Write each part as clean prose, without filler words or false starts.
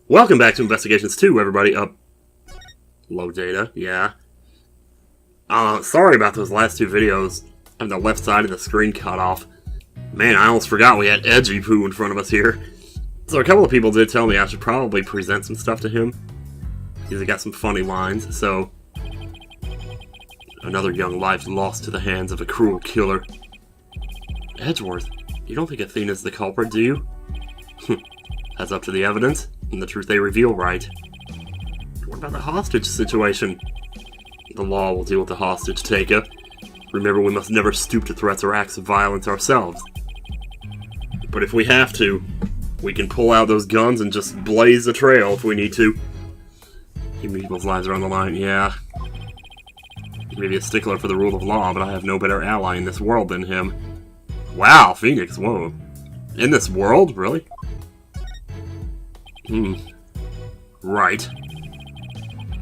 Welcome back to Investigations 2, everybody. Low data, yeah. Sorry about those last two videos. I have the left side of the screen cut off. Man, I almost forgot we had Edgy Poo in front of us here. So a couple of people did tell me I should probably present some stuff to him. He's got some funny lines, so... Another young life lost to the hands of a cruel killer. Edgeworth, you don't think Athena's the culprit, do you? That's up to the evidence, and the truth they reveal, Wright. What about the hostage situation? The law will deal with the hostage taker. Remember, we must never stoop to threats or acts of violence ourselves. But if we have to, we can pull out those guns and just blaze a trail if we need to. Human people's lives are on the line, yeah. Maybe a stickler for the rule of law, but I have no better ally in this world than him. Wow, Phoenix, whoa. In this world? Really? Right.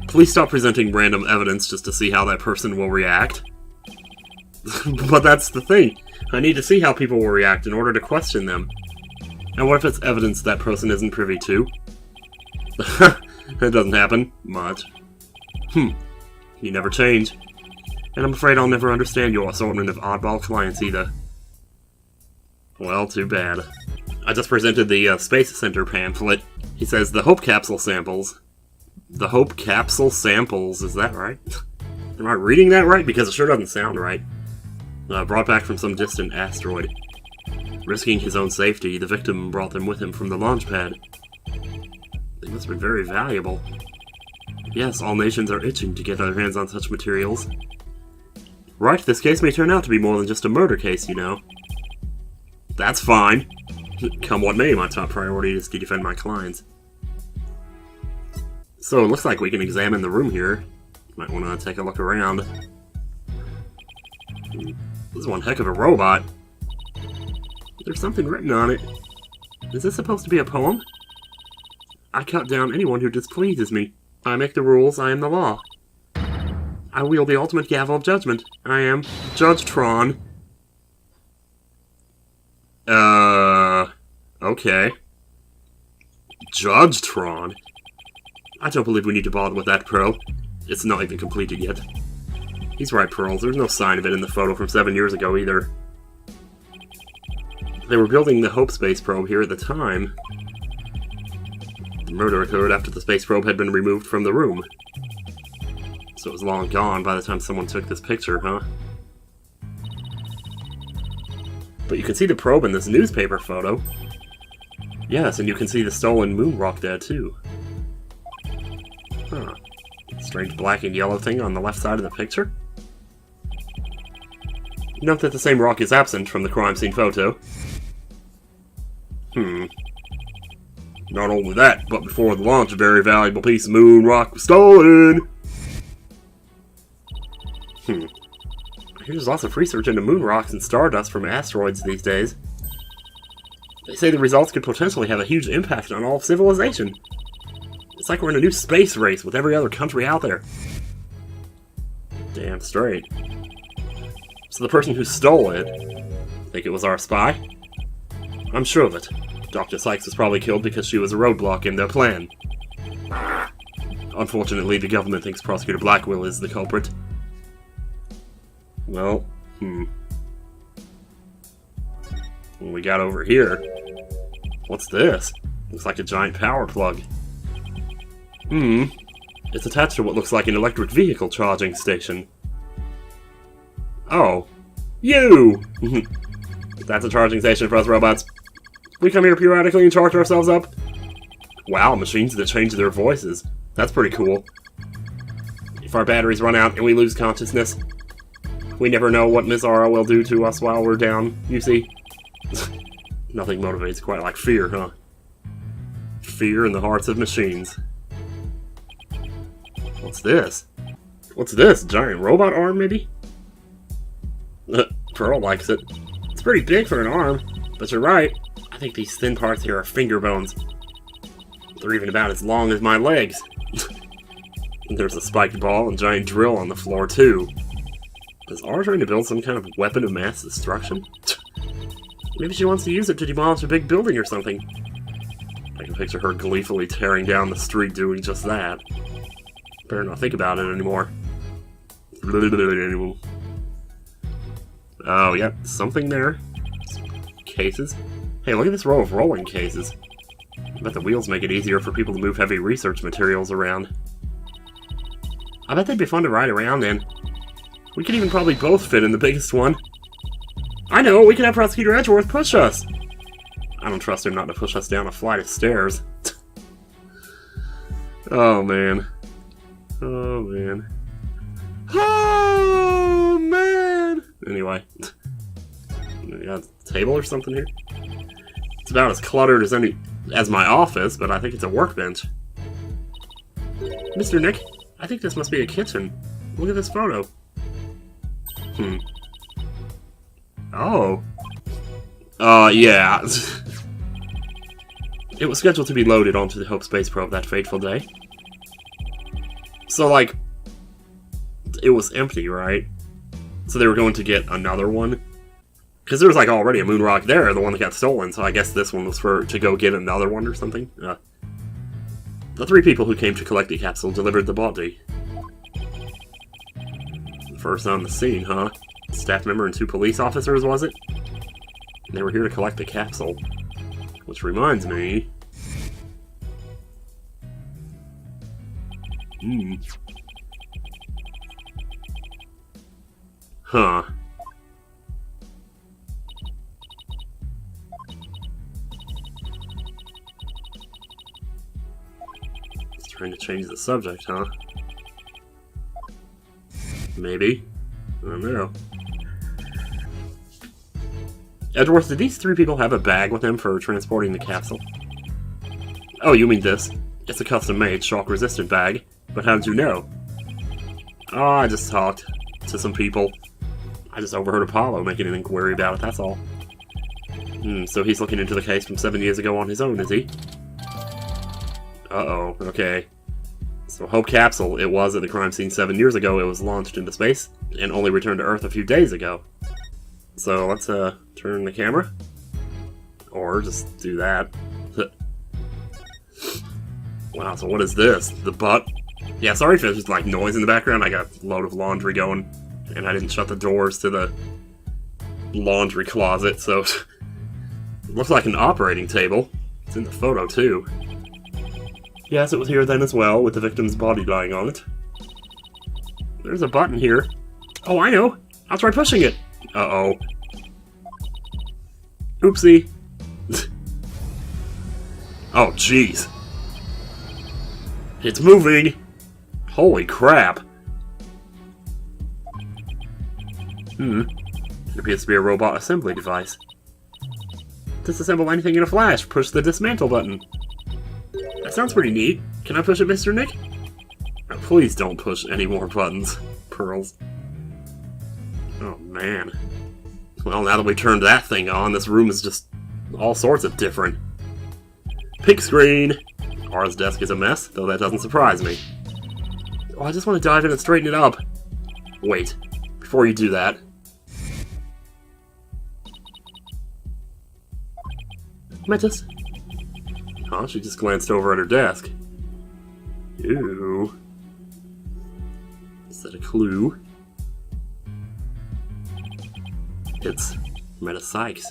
Please stop presenting random evidence just to see how that person will react. But that's the thing. I need to see how people will react in order to question them. And what if it's evidence that person isn't privy to? That doesn't happen. Much. You never change. And I'm afraid I'll never understand your assortment of oddball clients either. Well, too bad. I just presented the Space Center pamphlet. He says the Hope Capsule samples. The Hope Capsule samples, is that right? Am I reading that right? Because it sure doesn't sound right. Brought back from some distant asteroid. Risking his own safety, the victim brought them with him from the launch pad. They must have been very valuable. Yes, all nations are itching to get their hands on such materials. Right, this case may turn out to be more than just a murder case, you know. That's fine. Come what may, my top priority is to defend my clients. So it looks like we can examine the room here. Might want to take a look around. This is one heck of a robot. There's something written on it. Is this supposed to be a poem? I cut down anyone who displeases me. I make the rules, I am the law. I wield the ultimate gavel of judgment. I am Judge Tron. Okay. Judge Tron? I don't believe we need to bother with that, Pearl. It's not even completed yet. He's right, Pearls. There's no sign of it in the photo from 7 years ago, either. They were building the Hope space probe here at the time. The murder occurred after the space probe had been removed from the room. So it was long gone by the time someone took this picture, huh? But you can see the probe in this newspaper photo. Yes, and you can see the stolen moon rock there, too. Huh. Strange black and yellow thing on the left side of the picture. Note that the same rock is absent from the crime scene photo. Not only that, but before the launch, a very valuable piece of moon rock was stolen! There's lots of research into moon rocks and stardust from asteroids these days. They say the results could potentially have a huge impact on all of civilization. It's like we're in a new space race with every other country out there. Damn straight. So the person who stole it, think it was our spy? I'm sure of it. Dr. Sykes was probably killed because she was a roadblock in their plan. Unfortunately, the government thinks Prosecutor Blackwell is the culprit. Well, what we got over here? What's this? Looks like a giant power plug. It's attached to what looks like an electric vehicle charging station. Oh. You! That's a charging station for us robots. We come here periodically and charge ourselves up. Wow, machines that change their voices. That's pretty cool. If our batteries run out and we lose consciousness, we never know what Miss Aura will do to us while we're down, you see? Nothing motivates quite like fear, huh? Fear in the hearts of machines. What's this? What's this? Giant robot arm, maybe? Pearl likes it. It's pretty big for an arm, but you're right. I think these thin parts here are finger bones. They're even about as long as my legs. There's a spiked ball and giant drill on the floor, too. Is Aura trying to build some kind of weapon of mass destruction? Maybe she wants to use it to demolish a big building or something. I can picture her gleefully tearing down the street doing just that. Better not think about it anymore. Oh, yeah, something there. Cases. Hey, look at this row of rolling cases. I bet the wheels make it easier for people to move heavy research materials around. I bet they'd be fun to ride around in. We could even probably both fit in the biggest one. I know, we could have Prosecutor Edgeworth push us! I don't trust him not to push us down a flight of stairs. Oh, man. Oh, man. Oh, man! Anyway. You got a table or something here? It's about as cluttered as my office, but I think it's a workbench. Mr. Nick, I think this must be a kitchen. Look at this photo. Oh. Yeah. It was scheduled to be loaded onto the Hope space probe that fateful day. So, like, it was empty, right? So they were going to get another one? Because there was, like, already a moon rock there, the one that got stolen, so I guess this one was to go get another one or something. The 3 people who came to collect the capsule delivered the body. First on the scene, huh? Staff member and 2 police officers, was it? They were here to collect the capsule. Which reminds me... Huh. Just trying to change the subject, huh? Maybe. I don't know. Edgeworth, did these 3 people have a bag with them for transporting the capsule? Oh, you mean this. It's a custom-made, shock-resistant bag. But how did you know? Oh, I just talked to some people. I just overheard Apollo making an inquiry about it, that's all. So he's looking into the case from 7 years ago on his own, is he? Uh-oh, okay. So Hope Capsule, it was at the crime scene 7 years ago. It was launched into space, and only returned to Earth a few days ago. So let's turn the camera. Or just do that. Wow, so what is this? The butt? Yeah, sorry if there's like noise in the background. I got a load of laundry going, and I didn't shut the doors to the laundry closet, so it looks like an operating table. It's in the photo, too. Yes, it was here then as well, with the victim's body lying on it. There's a button here. Oh, I know! I'll try pushing it! Uh-oh. Oopsie. Oh, jeez. It's moving! Holy crap. It appears to be a robot assembly device. Disassemble anything in a flash. Push the dismantle button. That sounds pretty neat. Can I push it, Mr. Nick? Oh, please don't push any more buttons. Pearls. Oh, man. Well, now that we turned that thing on, this room is just all sorts of different. Pink screen! Aura's desk is a mess, though that doesn't surprise me. Oh, I just want to dive in and straighten it up. Wait, before you do that. Metis? Huh? She just glanced over at her desk. Ew. Is that a clue? It's Meta Sykes.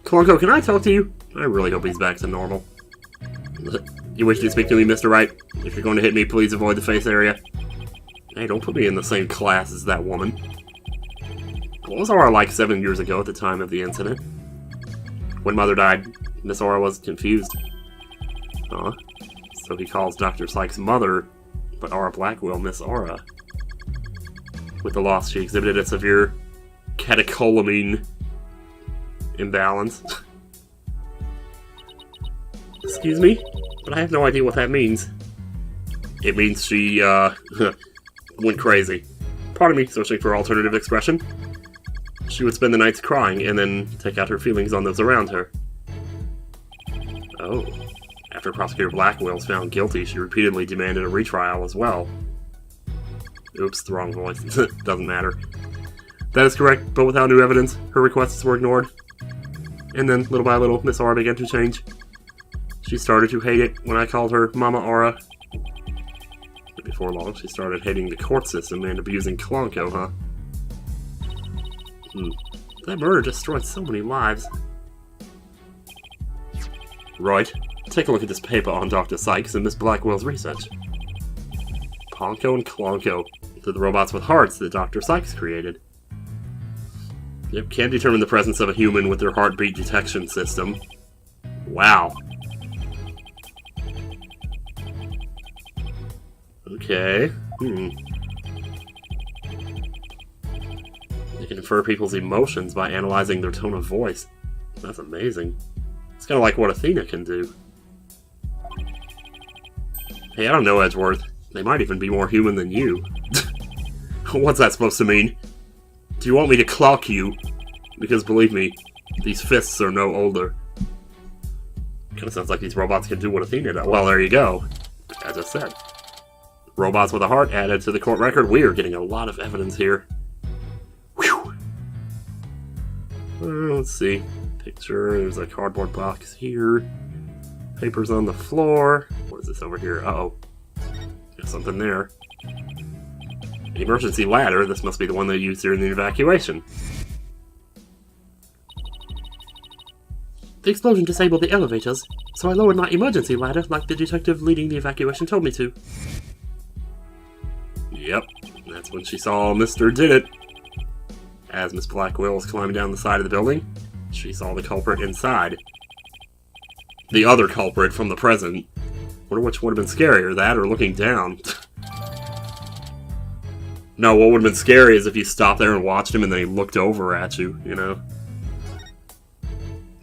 Klonko, can I talk to you? I really hope he's back to normal. You wish to speak to me, Mr. Wright? If you're going to hit me, please avoid the face area. Hey, don't put me in the same class as that woman. What was Aura like 7 years ago at the time of the incident? When Mother died, Miss Aura was confused. Huh? So he calls Dr. Sykes Mother, but Aura Blackwell Miss Aura. With the loss, she exhibited a severe catecholamine imbalance. Excuse me? But I have no idea what that means. It means she, went crazy. Pardon me, searching for alternative expression. She would spend the nights crying and then take out her feelings on those around her. Oh. After Prosecutor Blackwell was found guilty, she repeatedly demanded a retrial as well. Oops, the wrong voice. Doesn't matter. That is correct, but without new evidence, her requests were ignored. And then, little by little, Miss Aura began to change. She started to hate it when I called her Mama Aura. But before long, she started hating the court system and abusing Klonko, huh? That murder destroyed so many lives. Right. Take a look at this paper on Dr. Sykes and Miss Blackwell's research. Ponko and Klonko. They're the robots with hearts that Dr. Sykes created. Yep, can determine the presence of a human with their heartbeat detection system. Wow. Okay. They can infer people's emotions by analyzing their tone of voice. That's amazing. It's kind of like what Athena can do. Hey, I don't know, Edgeworth. They might even be more human than you. What's that supposed to mean? Do you want me to clock you? Because believe me, these fists are no older. Kinda sounds like these robots can do what Athena does. Well, there you go. As I said. Robots with a heart added to the court record. We are getting a lot of evidence here. Whew. Let's see. Picture. There's a cardboard box here. Papers on the floor. What is this over here? Uh-oh. Got something there. An emergency ladder. This must be the one they used during the evacuation. The explosion disabled the elevators, so I lowered my emergency ladder like the detective leading the evacuation told me to. Yep, that's when she saw Mr. Did It. As Miss Blackwell was climbing down the side of the building, she saw the culprit inside. The other culprit from the present. Wonder which would have been scarier, that or looking down. No, what would have been scary is if you stopped there and watched him and then he looked over at you, you know?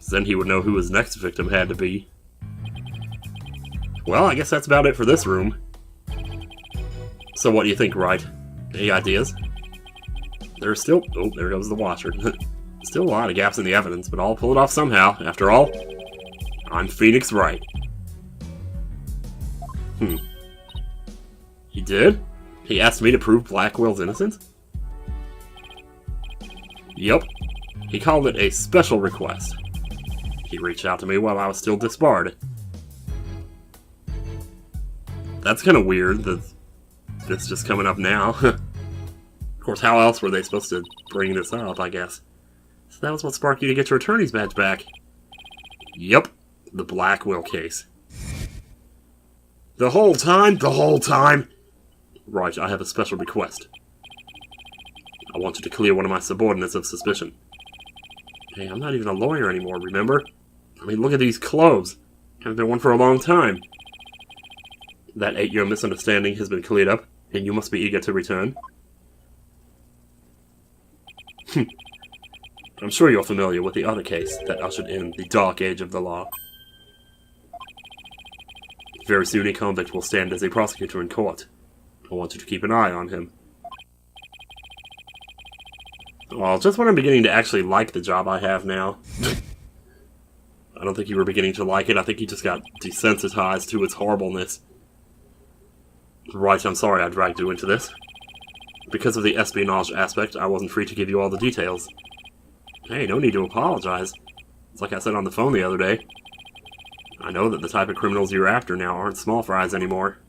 Then he would know who his next victim had to be. Well, I guess that's about it for this room. So what do you think, Wright? Any ideas? There's still... Oh, there goes the watcher. Still a lot of gaps in the evidence, but I'll pull it off somehow. After all, I'm Phoenix Wright. He did? He asked me to prove Blackwell's innocence? Yep. He called it a special request. He reached out to me while I was still disbarred. That's kind of weird that this just coming up now. Of course, how else were they supposed to bring this up, I guess? So that was what sparked you to get your attorney's badge back. Yep, the Blackwell case. The whole time? The whole time? Right, I have a special request. I want you to clear one of my subordinates of suspicion. Hey, I'm not even a lawyer anymore, remember? I mean, look at these clothes. Haven't been one for a long time. That 8-year misunderstanding has been cleared up, and you must be eager to return. I'm sure you're familiar with the other case that ushered in the dark age of the law. Very soon a convict will stand as a prosecutor in court. I want you to keep an eye on him. Well, just when I'm beginning to actually like the job I have now. I don't think you were beginning to like it. I think you just got desensitized to its horribleness. Right, I'm sorry I dragged you into this. Because of the espionage aspect, I wasn't free to give you all the details. Hey, no need to apologize. It's like I said on the phone the other day. I know that the type of criminals you're after now aren't small fries anymore.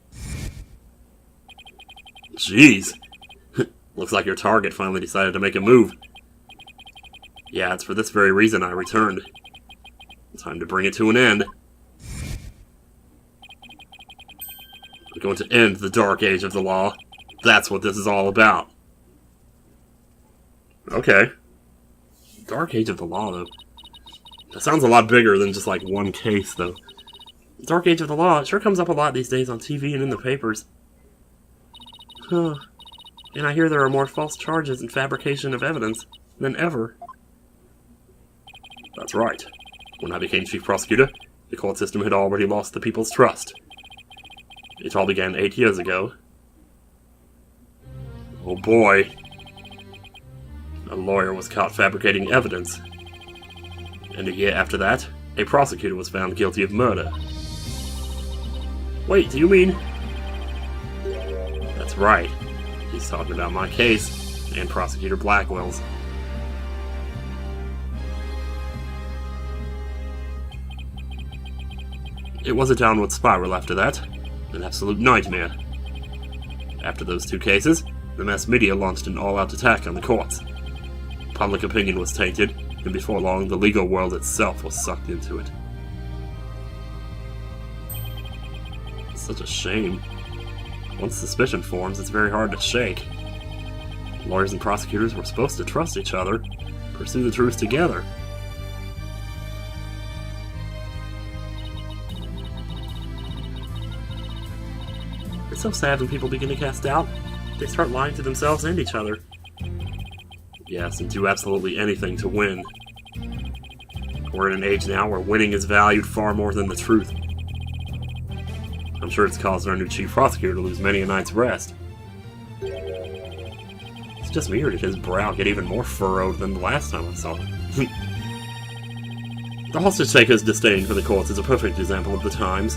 Jeez. Looks like your target finally decided to make a move. Yeah, it's for this very reason I returned. Time to bring it to an end. We're going to end the dark age of the law. That's what this is all about. Okay. Dark age of the law, though. That sounds a lot bigger than just like one case, though. Dark age of the law, it sure comes up a lot these days on TV and in the papers. Huh. And I hear there are more false charges and fabrication of evidence than ever. That's right. When I became chief prosecutor, the court system had already lost the people's trust. It all began 8 years ago. Oh boy. A lawyer was caught fabricating evidence. And a year after that, a prosecutor was found guilty of murder. Wait, do you mean... That's right. He's talking about my case, and Prosecutor Blackwell's. It was a downward spiral after that. An absolute nightmare. After those 2 cases, the mass media launched an all-out attack on the courts. Public opinion was tainted, and before long, the legal world itself was sucked into it. It's such a shame. Once suspicion forms, it's very hard to shake. Lawyers and prosecutors were supposed to trust each other, pursue the truth together. It's so sad when people begin to cast doubt. They start lying to themselves and each other. Yes, and do absolutely anything to win. We're in an age now where winning is valued far more than the truth. I'm sure it's caused our new chief prosecutor to lose many a night's rest. It's just weird that his brow get even more furrowed than the last time I saw him. The hostage taker's disdain for the courts is a perfect example of the times.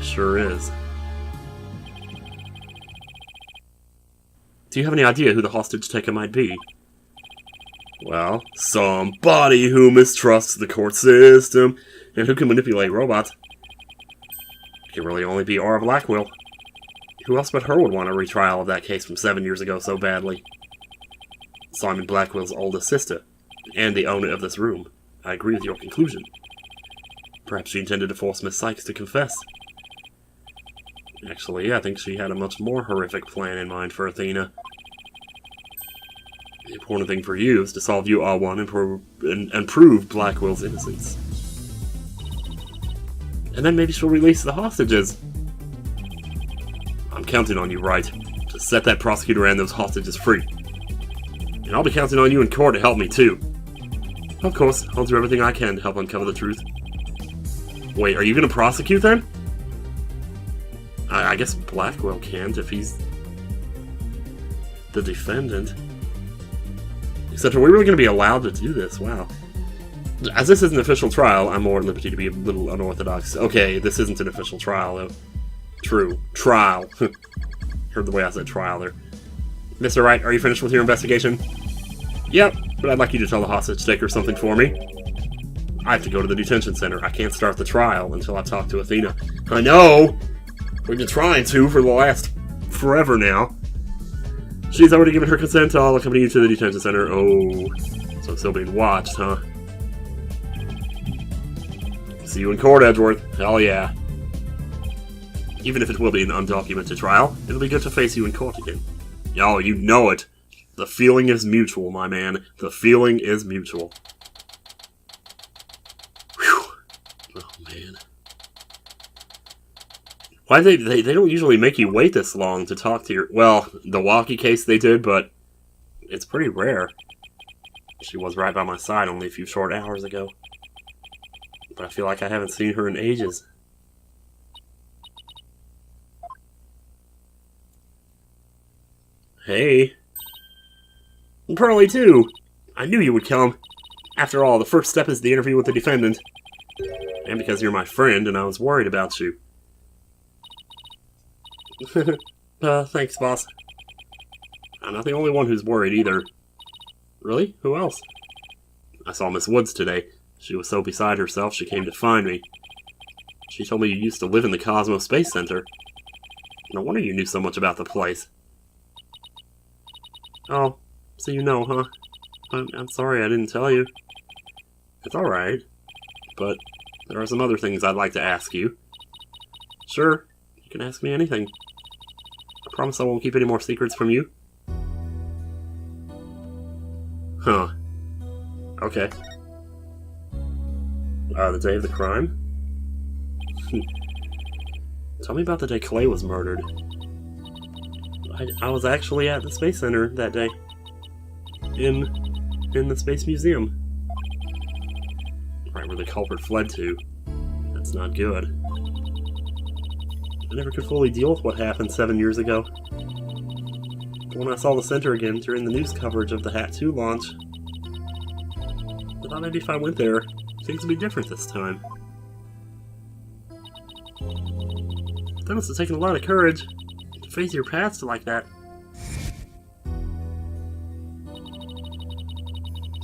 Sure is. Do you have any idea who the hostage taker might be? Well, somebody who mistrusts the court system and who can manipulate robots. It can really only be Aura Blackwell. Who else but her would want a retrial of that case from 7 years ago so badly? Simon Blackwell's oldest sister, and the owner of this room. I agree with your conclusion. Perhaps she intended to force Miss Sykes to confess. Actually, I think she had a much more horrific plan in mind for Athena. The important thing for you is to solve UR1 and prove Blackwell's innocence. And then maybe she'll release the hostages. I'm counting on you, Wright, to set that prosecutor and those hostages free. And I'll be counting on you in court to help me, too. Of course, I'll do everything I can to help uncover the truth. Wait, are you going to prosecute, then? I guess Blackwell can't if he's the defendant. Except, are we really going to be allowed to do this? Wow. As this is an official trial, I'm more at liberty to be a little unorthodox. Okay, this isn't an official trial, though. True. Trial. Heard the way I said trial there. Mr. Wright, are you finished with your investigation? Yep, but I'd like you to tell the hostage taker something for me. I have to go to the detention center. I can't start the trial until I talk to Athena. I know! We've been trying to for the last forever now. She's already given her consent. I'll accompany you to the detention center. Oh, so I'm still being watched, huh? See you in court, Edgeworth. Hell yeah. Even if it will be an undocumented trial, it'll be good to face you in court again. Oh, you know it. The feeling is mutual, my man. The feeling is mutual. Whew. Oh, man. Why they don't usually make you wait this long to talk to your... Well, the walkie case they did, but it's pretty rare. She was right by my side only a few short hours ago. But I feel like I haven't seen her in ages. Hey. And Pearly, too. I knew you would come. After all, the first step is the interview with the defendant. And because you're my friend and I was worried about you. Thanks, boss. I'm not the only one who's worried either. Really? Who else? I saw Miss Woods today. She was so beside herself she came to find me. She told me you used to live in the Cosmos Space Center. No wonder you knew so much about the place. Oh, so you know, huh? I'm sorry I didn't tell you. It's alright. But there are some other things I'd like to ask you. Sure, you can ask me anything. I promise I won't keep any more secrets from you. Huh. Okay. The day of the crime? Tell me about the day Clay was murdered. I was actually at the Space Center that day. In the Space Museum. Right where the culprit fled to. That's not good. I never could fully deal with what happened 7 years ago. But when I saw the center again during the news coverage of the Hat 2 launch, I thought maybe if I went there, things would be different this time. That must have taken a lot of courage to face your past like that.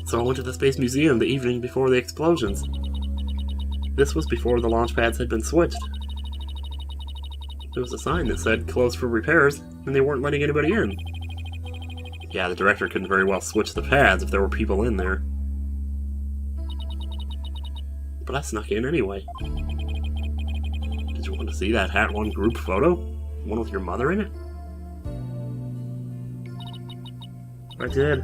So I went to the Space Museum the evening before the explosions. This was before the launch pads had been switched. There was a sign that said closed for repairs, and they weren't letting anybody in. Yeah, the director couldn't very well switch the pads if there were people in there. But I snuck in anyway. Did you want to see that Hat 1 group photo? One with your mother in it? I did.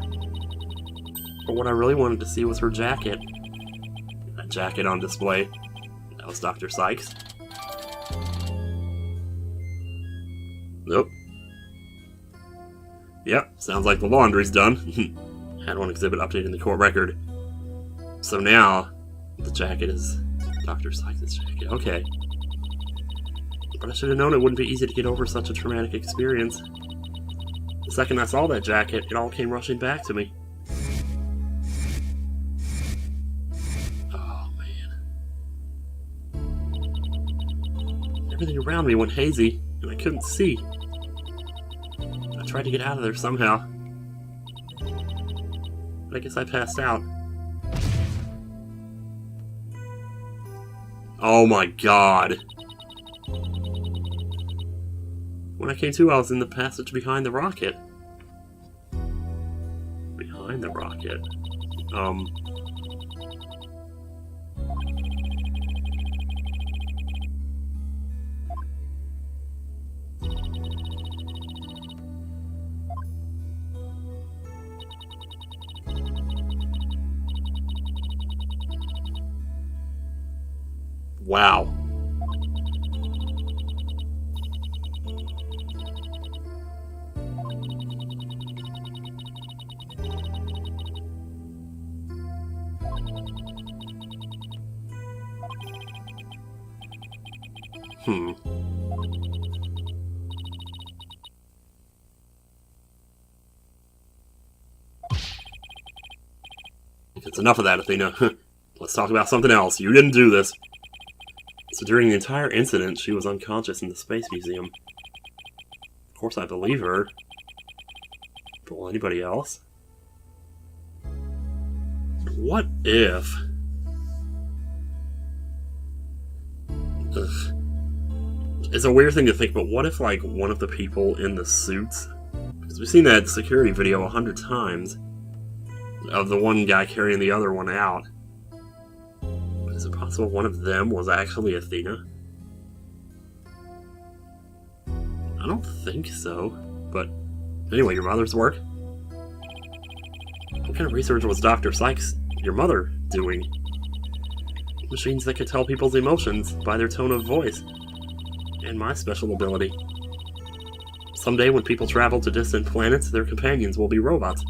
But what I really wanted to see was her jacket. That jacket on display. That was Dr. Sykes. Nope. Yep, sounds like the laundry's done. Had one exhibit updated in the court record. So now, the jacket is Dr. Sykes' jacket. Okay. But I should have known it wouldn't be easy to get over such a traumatic experience. The second I saw that jacket, it all came rushing back to me. Oh, man. Everything around me went hazy, and I couldn't see. I tried to get out of there somehow. But I guess I passed out. Oh my god. When I came to, I was in the passage behind the rocket. Behind the rocket? Wow. It's enough of that, Athena. Let's talk about something else. You didn't do this. So during the entire incident, she was unconscious in the Space Museum. Of course I believe her. But will anybody else? What if... Ugh. It's a weird thing to think, but what if, like, one of the people in the suits... Because we've seen that security video 100 times of the one guy carrying the other one out. Is it possible one of them was actually Athena? I don't think so, but anyway, your mother's work? What kind of research was Dr. Sykes, your mother, doing? Machines that could tell people's emotions by their tone of voice. And my special ability. Someday when people travel to distant planets, their companions will be robots.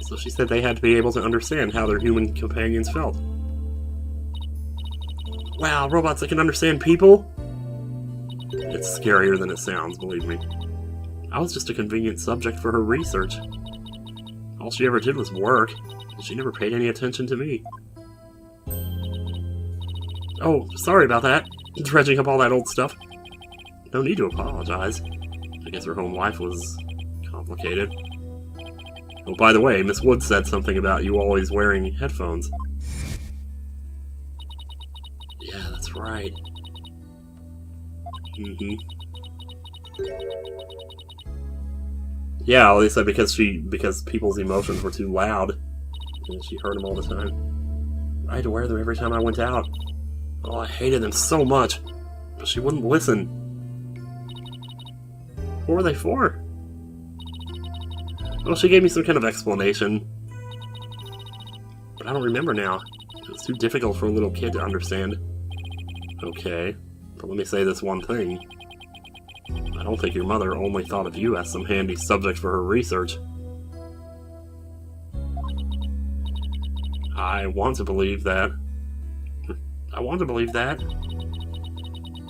So she said they had to be able to understand how their human companions felt. Wow, robots that can understand people? It's scarier than it sounds, believe me. I was just a convenient subject for her research. All she ever did was work, and she never paid any attention to me. Oh, sorry about that. Dredging up all that old stuff. No need to apologize. I guess her home life was complicated. Oh, by the way, Miss Wood said something about you always wearing headphones. Yeah, that's right. Yeah, well, they said because people's emotions were too loud, and she heard them all the time. I had to wear them every time I went out. Oh, I hated them so much, but she wouldn't listen. What were they for? Well, she gave me some kind of explanation, but I don't remember now. It was too difficult for a little kid to understand. Okay, but let me say this one thing. I don't think your mother only thought of you as some handy subject for her research. I want to believe that.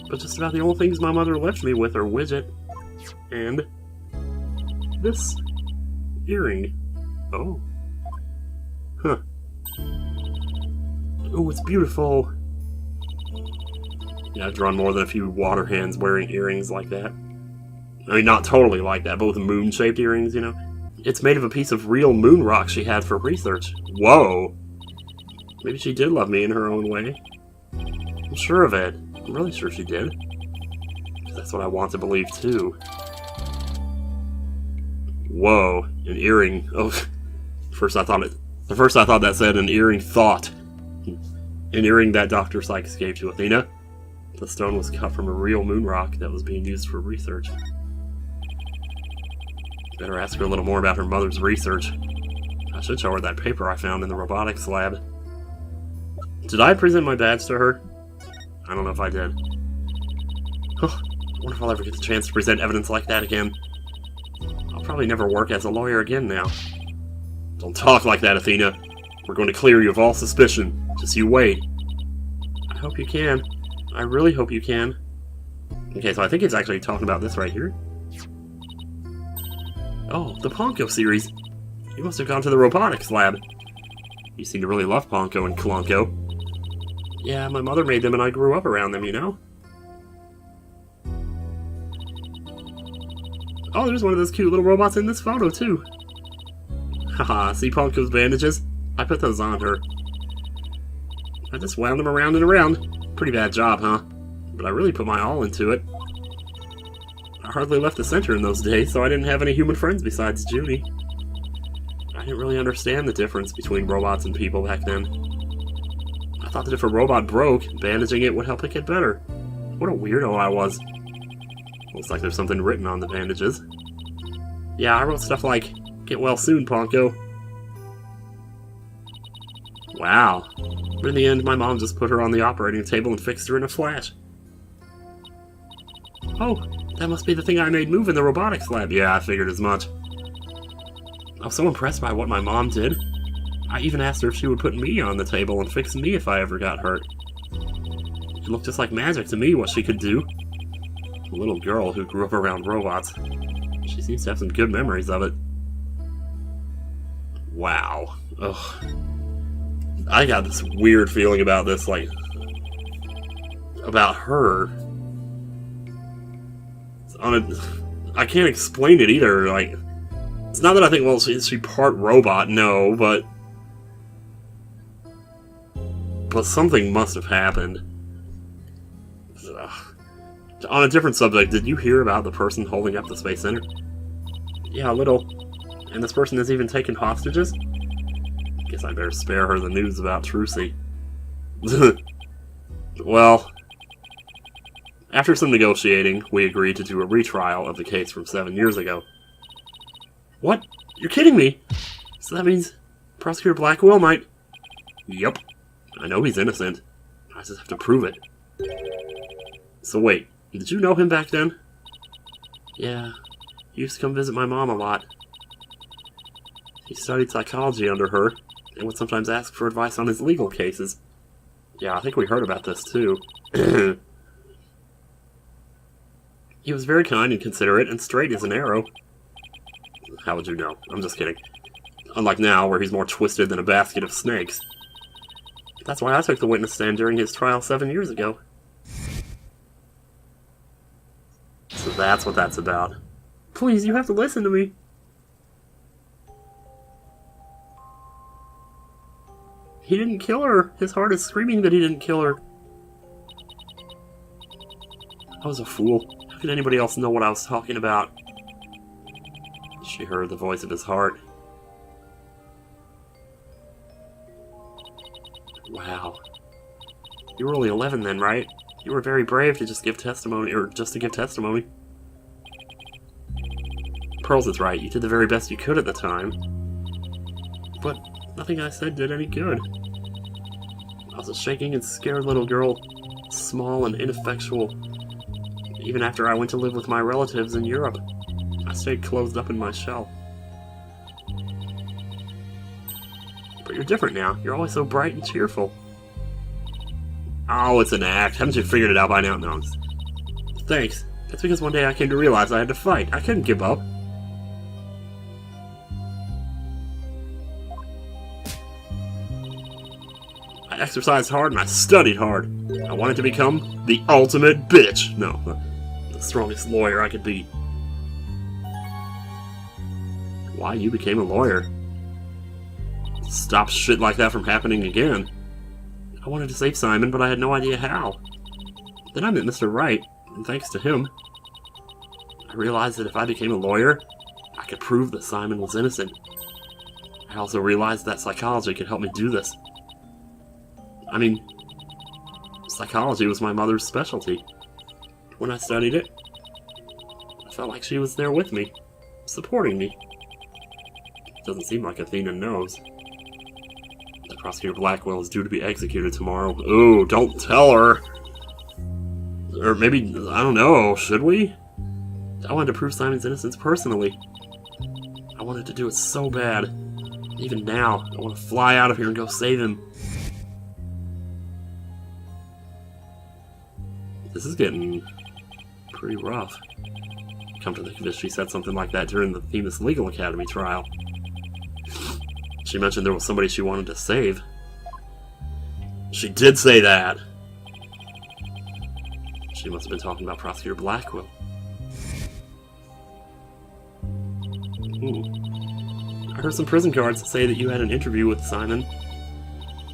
But just about the only things my mother left me with are Widget and this earring. Oh. Huh. Oh, it's beautiful. Yeah, I've drawn more than a few water hens wearing earrings like that. I mean, not totally like that, but with moon-shaped earrings, you know? It's made of a piece of real moon rock she had for research. Whoa! Maybe she did love me in her own way. sure of it. I'm really sure she did. That's what I want to believe, too. Whoa, an earring. Oh, at first I thought that said an earring thought. An earring that Dr. Sykes gave to Athena. The stone was cut from a real moon rock that was being used for research. Better ask her a little more about her mother's research. I should show her that paper I found in the robotics lab. Did I present my badge to her? I don't know if I did. Huh, I wonder if I'll ever get the chance to present evidence like that again. I'll probably never work as a lawyer again now. Don't talk like that, Athena. We're going to clear you of all suspicion. Just you wait. I hope you can. I really hope you can. Okay, so I think it's actually talking about this right here. Oh, the Ponko series. You must have gone to the robotics lab. You seem to really love Ponko and Klonko. Yeah, my mother made them and I grew up around them, you know? Oh, there's one of those cute little robots in this photo, too. Haha, see Ponko's bandages? I put those on her. I just wound them around and around. Pretty bad job, huh? But I really put my all into it. I hardly left the center in those days, so I didn't have any human friends besides Junie. I didn't really understand the difference between robots and people back then. I thought that if a robot broke, bandaging it would help it get better. What a weirdo I was. Looks like there's something written on the bandages. Yeah, I wrote stuff like, "Get well soon, Ponko." Wow. But in the end, my mom just put her on the operating table and fixed her in a flash. Oh, that must be the thing I made move in the robotics lab. Yeah, I figured as much. I was so impressed by what my mom did. I even asked her if she would put me on the table and fix me if I ever got hurt. It looked just like magic to me what she could do. A little girl who grew up around robots. She seems to have some good memories of it. Wow. Ugh. I got this weird feeling about this, like, about her. I can't explain it either, like, it's not that I think, well, is she part robot? No, but something must have happened. Ugh. On a different subject, did you hear about the person holding up the Space Center? Yeah, a little. And this person has even taken hostages? Guess I better spare her the news about Trucy. Well, after some negotiating, we agreed to do a retrial of the case from 7 years ago. What? You're kidding me? So that means Prosecutor Blackwell might... Yep. I know he's innocent. I just have to prove it. So wait, did you know him back then? Yeah. He used to come visit my mom a lot. He studied psychology under her, and would sometimes ask for advice on his legal cases. Yeah, I think we heard about this too. He was very kind and considerate and straight as an arrow. How would you know? I'm just kidding. Unlike now, where he's more twisted than a basket of snakes. That's why I took the witness stand during his trial 7 years ago. So that's what that's about. Please, you have to listen to me. He didn't kill her. His heart is screaming that he didn't kill her. I was a fool. How could anybody else know what I was talking about? She heard the voice of his heart. Wow. You were only 11 then, right? You were very brave to just give testimony, or just to give testimony. Pearls is right. You did the very best you could at the time. But nothing I said did any good. I was a shaking and scared little girl, small and ineffectual. Even after I went to live with my relatives in Europe, I stayed closed up in my shell. But you're different now. You're always so bright and cheerful. Oh, it's an act. Haven't you figured it out by now? No. Thanks. That's because one day I came to realize I had to fight. I couldn't give up. I exercised hard and I studied hard. I wanted to become the ultimate bitch. No, the strongest lawyer I could be. Why you became a lawyer? Stop shit like that from happening again. I wanted to save Simon, but I had no idea how. Then I met Mr. Wright, and thanks to him, I realized that if I became a lawyer, I could prove that Simon was innocent. I also realized that psychology could help me do this. I mean, psychology was my mother's specialty. When I studied it, I felt like she was there with me, supporting me. It doesn't seem like Athena knows. That Prosecutor Blackwell is due to be executed tomorrow. Ooh, don't tell her! Or maybe, I don't know, should we? I wanted to prove Simon's innocence personally. I wanted to do it so bad. Even now, I want to fly out of here and go save him. This is getting pretty rough. Come to think of it, she said something like that during the famous Legal Academy trial. She mentioned there was somebody she wanted to save. She did say that! She must have been talking about Prosecutor Blackwell. I heard some prison guards say that you had an interview with Simon.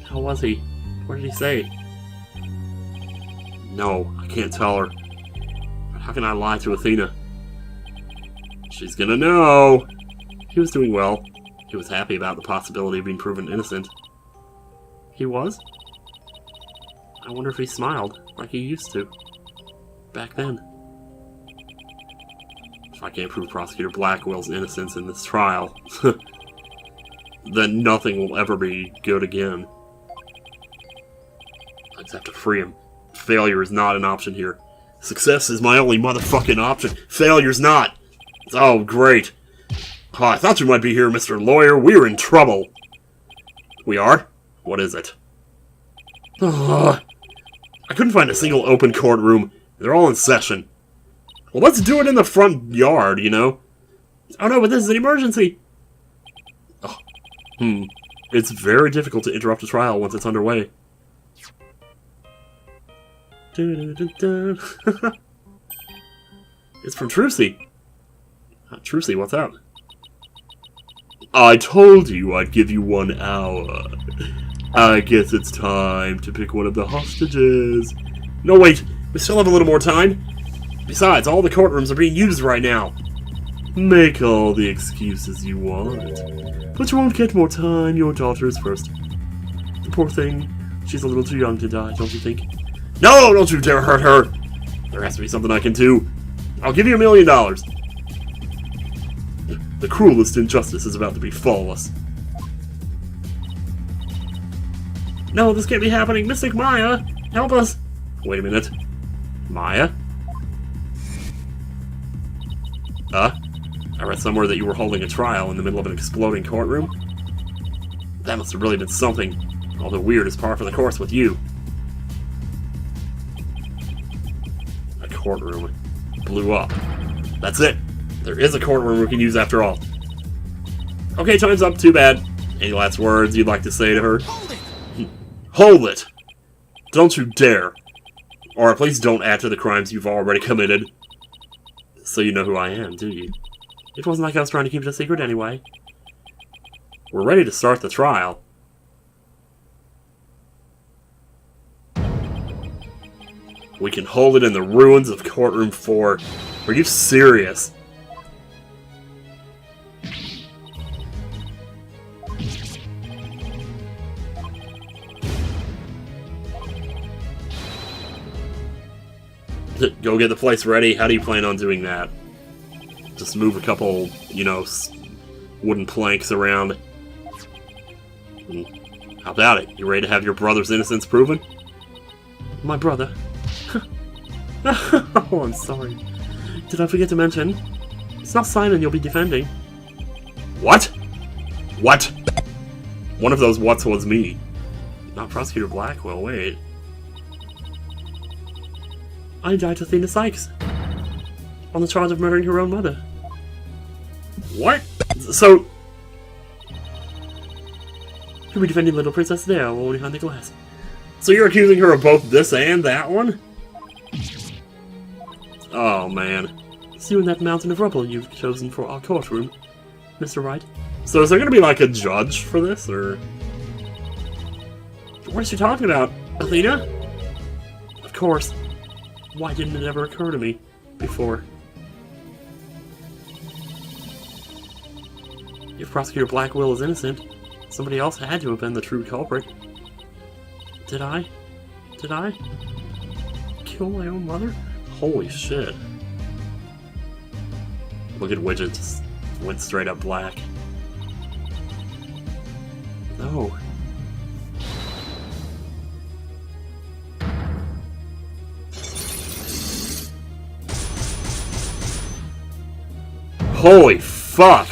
How was he? What did he say? No, I can't tell her. But how can I lie to Athena? She's gonna know! He was doing well. He was happy about the possibility of being proven innocent. He was? I wonder if he smiled, like he used to. Back then. If I can't prove Prosecutor Blackwell's innocence in this trial, then nothing will ever be good again. I just have to free him. Failure is not an option here. Success is my only motherfucking option. Failure's not! Oh, great. Oh, I thought you might be here, Mr. Lawyer. We're in trouble. We are? What is it? I couldn't find a single open courtroom. They're all in session. Well, let's do it in the front yard, you know? Oh no, but this is an emergency! Oh, It's very difficult to interrupt a trial once it's underway. It's from Trucy. Trucy, what's up? I told you I'd give you 1 hour. I guess it's time to pick one of the hostages. No, wait! We still have a little more time. Besides, all the courtrooms are being used right now. Make all the excuses you want. But you won't get more time. Your daughter is first. The poor thing. She's a little too young to die, don't you think? No! Don't you dare hurt her! There has to be something I can do. I'll give you $1 million. The cruelest injustice is about to be flawless. No, this can't be happening. Mystic Maya! Help us! Wait a minute. Maya? I read somewhere that you were holding a trial in the middle of an exploding courtroom. That must have really been something. Although weird is par for the course with you. A courtroom blew up. That's it. There is a courtroom we can use after all. Okay, time's up. Too bad. Any last words you'd like to say to her? Hold it! Hold it! Don't you dare. Or please don't add to the crimes you've already committed. So you know who I am, do you? It wasn't like I was trying to keep it a secret anyway. We're ready to start the trial. We can hold it in the ruins of Courtroom 4. Are you serious? Go get the place ready? How do you plan on doing that? Just move a couple, you know, wooden planks around. How about it? You ready to have your brother's innocence proven? My brother? Oh, I'm sorry. Did I forget to mention? It's not Simon you'll be defending. What? What? One of those whats was me. Not Prosecutor Blackwell, wait. I died to Athena Sykes. On the charge of murdering her own mother. What? So... You'll be defending little Princess there, while behind the glass. So you're accusing her of both this and that one? Oh, man. It's you and that mountain of rubble you've chosen for our courtroom, Mr. Wright. So is there gonna be, like, a judge for this, or...? What is she talking about? Athena? Of course. Why didn't it ever occur to me before? If Prosecutor Blackwell is innocent, somebody else had to have been the true culprit. Did I? Did I? Kill my own mother? Holy shit. Look at Widget, just went straight up black. No. Holy fuck!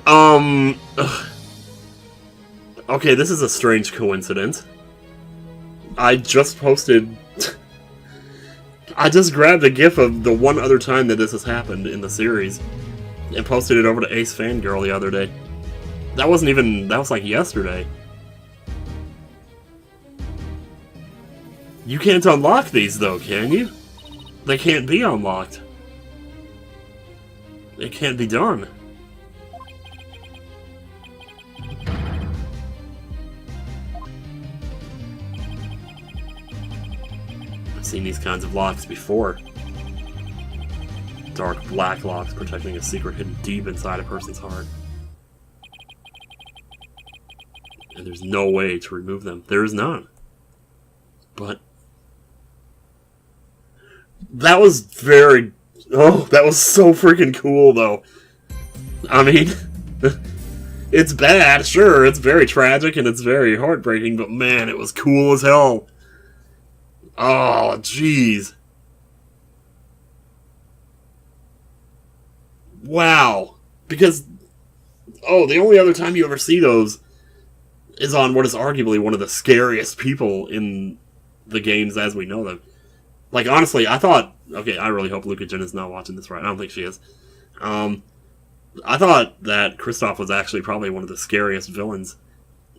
Ugh. Okay, this is a strange coincidence. I just posted... I just grabbed a gif of the one other time that this has happened in the series and posted it over to Ace Fangirl the other day. That wasn't even... that was like yesterday. You can't unlock these though, can you? They can't be unlocked. It can't be done. I've seen these kinds of locks before. Dark black locks protecting a secret hidden deep inside a person's heart. And there's no way to remove them. There is none. But... that was very... oh, that was so freaking cool, though. I mean... it's bad, sure, it's very tragic and it's very heartbreaking, but man, it was cool as hell. Oh, jeez. Wow. Because... oh, the only other time you ever see those is on what is arguably one of the scariest people in the games as we know them. Like, honestly, I thought... okay, I really hope Luca Jen is not watching this right. I don't think she is. I thought that Kristoff was actually probably one of the scariest villains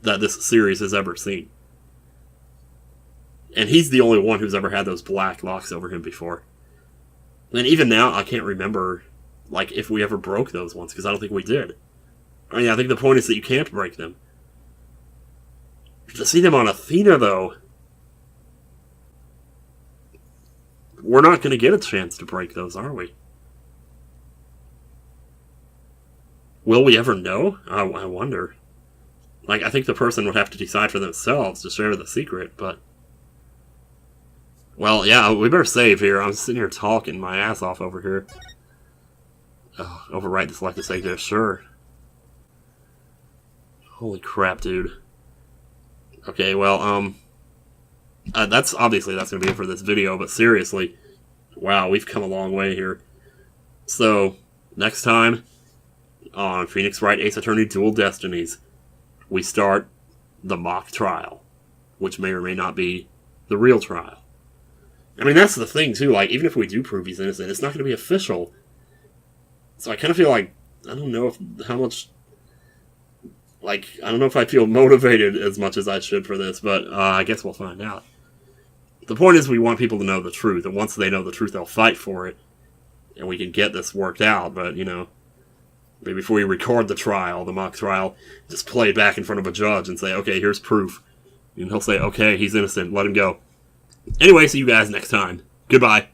that this series has ever seen. And he's the only one who's ever had those black locks over him before. And even now, I can't remember, like, if we ever broke those ones, because I don't think we did. I mean, I think the point is that you can't break them. To see them on Athena, though... we're not going to get a chance to break those, are we? Will we ever know? I wonder. Like, I think the person would have to decide for themselves to share the secret, but... well, yeah, we better save here. I'm sitting here talking my ass off over here. Oh, overwrite the selected save there, sure. Holy crap, dude. Okay, well, that's obviously that's going to be it for this video, but seriously, wow, we've come a long way here. So, next time on Phoenix Wright Ace Attorney Dual Destinies, we start the mock trial, which may or may not be the real trial. I mean, that's the thing, too, like, even if we do prove he's innocent, it's not going to be official. So I kind of feel like, I don't know how much... like, I don't know if I feel motivated as much as I should for this, but I guess we'll find out. The point is we want people to know the truth, and once they know the truth, they'll fight for it, and we can get this worked out, but, you know, maybe before we record the trial, the mock trial, just play it back in front of a judge and say, okay, here's proof. And he'll say, okay, he's innocent, let him go. Anyway, see you guys next time. Goodbye.